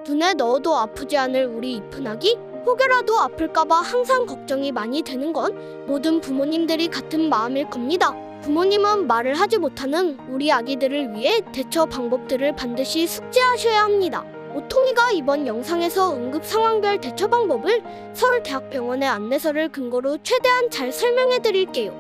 눈에 넣어도 아프지 않을 우리 이쁜 아기? 혹여라도 아플까봐 항상 걱정이 많이 되는 건 모든 부모님들이 같은 마음일 겁니다. 부모님은 말을 하지 못하는 우리 아기들을 위해 대처 방법들을 반드시 숙지하셔야 합니다. 오통이가 이번 영상에서 응급 상황별 대처 방법을 서울대학병원의 안내서를 근거로 최대한 잘 설명해 드릴게요.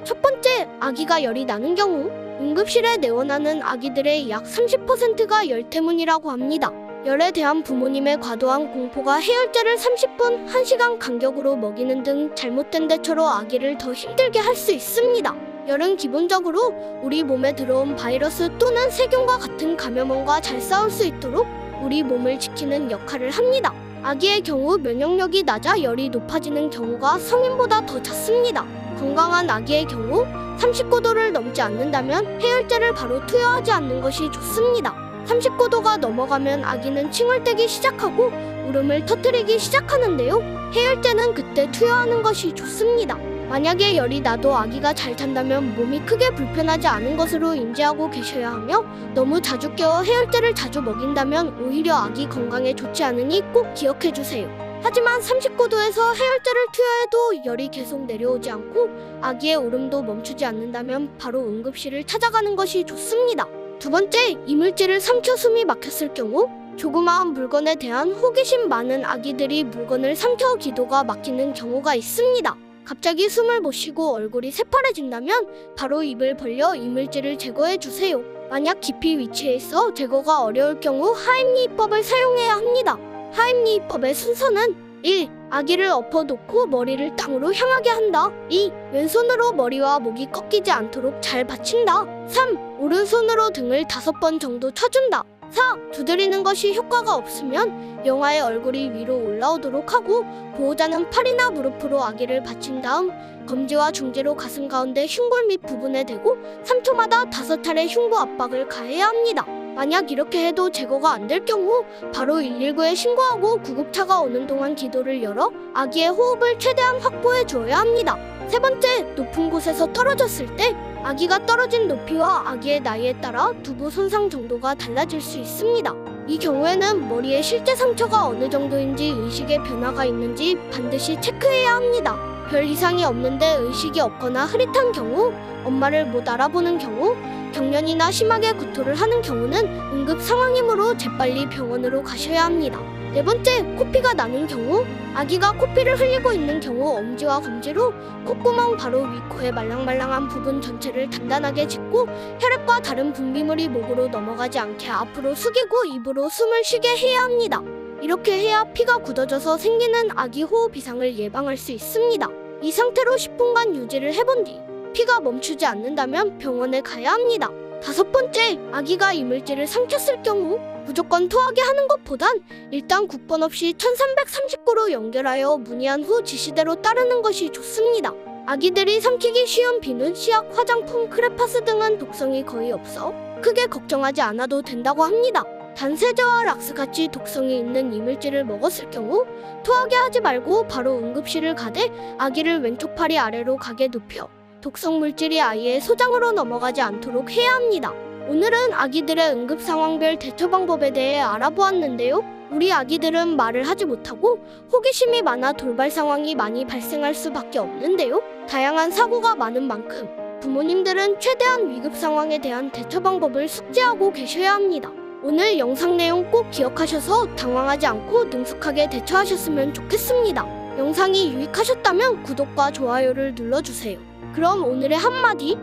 첫 번째, 아기가 열이 나는 경우 응급실에 내원하는 아기들의 약 30%가 열 때문이라고 합니다. 열에 대한 부모님의 과도한 공포가 해열제를 30분, 1시간 간격으로 먹이는 등 잘못된 대처로 아기를 더 힘들게 할 수 있습니다. 열은 기본적으로 우리 몸에 들어온 바이러스 또는 세균과 같은 감염원과 잘 싸울 수 있도록 우리 몸을 지키는 역할을 합니다. 아기의 경우 면역력이 낮아 열이 높아지는 경우가 성인보다 더 잦습니다. 건강한 아기의 경우 39도를 넘지 않는다면 해열제를 바로 투여하지 않는 것이 좋습니다. 39도가 넘어가면 아기는 칭얼대기 시작하고 울음을 터뜨리기 시작하는데요. 해열제는 그때 투여하는 것이 좋습니다. 만약에 열이 나도 아기가 잘 잔다면 몸이 크게 불편하지 않은 것으로 인지하고 계셔야 하며, 너무 자주 깨워 해열제를 자주 먹인다면 오히려 아기 건강에 좋지 않으니 꼭 기억해주세요. 하지만 39도에서 해열제를 투여해도 열이 계속 내려오지 않고 아기의 울음도 멈추지 않는다면 바로 응급실을 찾아가는 것이 좋습니다. 두 번째, 이물질을 삼켜 숨이 막혔을 경우 조그마한 물건에 대한 호기심 많은 아기들이 물건을 삼켜 기도가 막히는 경우가 있습니다. 갑자기 숨을 못 쉬고 얼굴이 새파래진다면 바로 입을 벌려 이물질을 제거해주세요. 만약 깊이 위치해 있어 제거가 어려울 경우 하임리히법을 사용해야 합니다. 하임리히법의 순서는 1. 아기를 엎어놓고 머리를 땅으로 향하게 한다. 2. 왼손으로 머리와 목이 꺾이지 않도록 잘 받친다. 3. 오른손으로 등을 5번 정도 쳐준다. 4. 두드리는 것이 효과가 없으면 영아의 얼굴이 위로 올라오도록 하고 보호자는 팔이나 무릎으로 아기를 받친 다음 검지와 중지로 가슴 가운데 흉골 밑 부분에 대고 3초마다 5차례 흉부 압박을 가해야 합니다. 만약 이렇게 해도 제거가 안 될 경우 바로 119에 신고하고 구급차가 오는 동안 기도를 열어 아기의 호흡을 최대한 확보해 주어야 합니다. 세 번째, 높은 곳에서 떨어졌을 때 아기가 떨어진 높이와 아기의 나이에 따라 두부 손상 정도가 달라질 수 있습니다. 이 경우에는 머리에 실제 상처가 어느 정도인지 의식에 변화가 있는지 반드시 체크해야 합니다. 별 이상이 없는데 의식이 없거나 흐릿한 경우, 엄마를 못 알아보는 경우, 경련이나 심하게 구토를 하는 경우는 응급 상황이므로 재빨리 병원으로 가셔야 합니다. 네 번째, 코피가 나는 경우, 아기가 코피를 흘리고 있는 경우 엄지와 검지로 콧구멍 바로 위 코의 말랑말랑한 부분 전체를 단단하게 짚고 혈액과 다른 분비물이 목으로 넘어가지 않게 앞으로 숙이고 입으로 숨을 쉬게 해야 합니다. 이렇게 해야 피가 굳어져서 생기는 아기 호흡 이상을 예방할 수 있습니다. 이 상태로 10분간 유지를 해본 뒤 피가 멈추지 않는다면 병원에 가야 합니다. 다섯 번째, 아기가 이물질을 삼켰을 경우 무조건 토하게 하는 것보단 일단 국번 없이 1339로 연결하여 문의한 후 지시대로 따르는 것이 좋습니다. 아기들이 삼키기 쉬운 비누, 시약, 화장품, 크레파스 등은 독성이 거의 없어 크게 걱정하지 않아도 된다고 합니다. 단 세제와 락스같이 독성이 있는 이물질을 먹었을 경우 토하게 하지 말고 바로 응급실을 가되 아기를 왼쪽 팔이 아래로 가게 눕혀 독성 물질이 아이의 소장으로 넘어가지 않도록 해야 합니다. 오늘은 아기들의 응급 상황별 대처 방법에 대해 알아보았는데요. 우리 아기들은 말을 하지 못하고 호기심이 많아 돌발 상황이 많이 발생할 수밖에 없는데요. 다양한 사고가 많은 만큼 부모님들은 최대한 위급 상황에 대한 대처 방법을 숙지하고 계셔야 합니다. 오늘 영상 내용 꼭 기억하셔서 당황하지 않고 능숙하게 대처하셨으면 좋겠습니다. 영상이 유익하셨다면 구독과 좋아요를 눌러주세요. 그럼 오늘의 한마디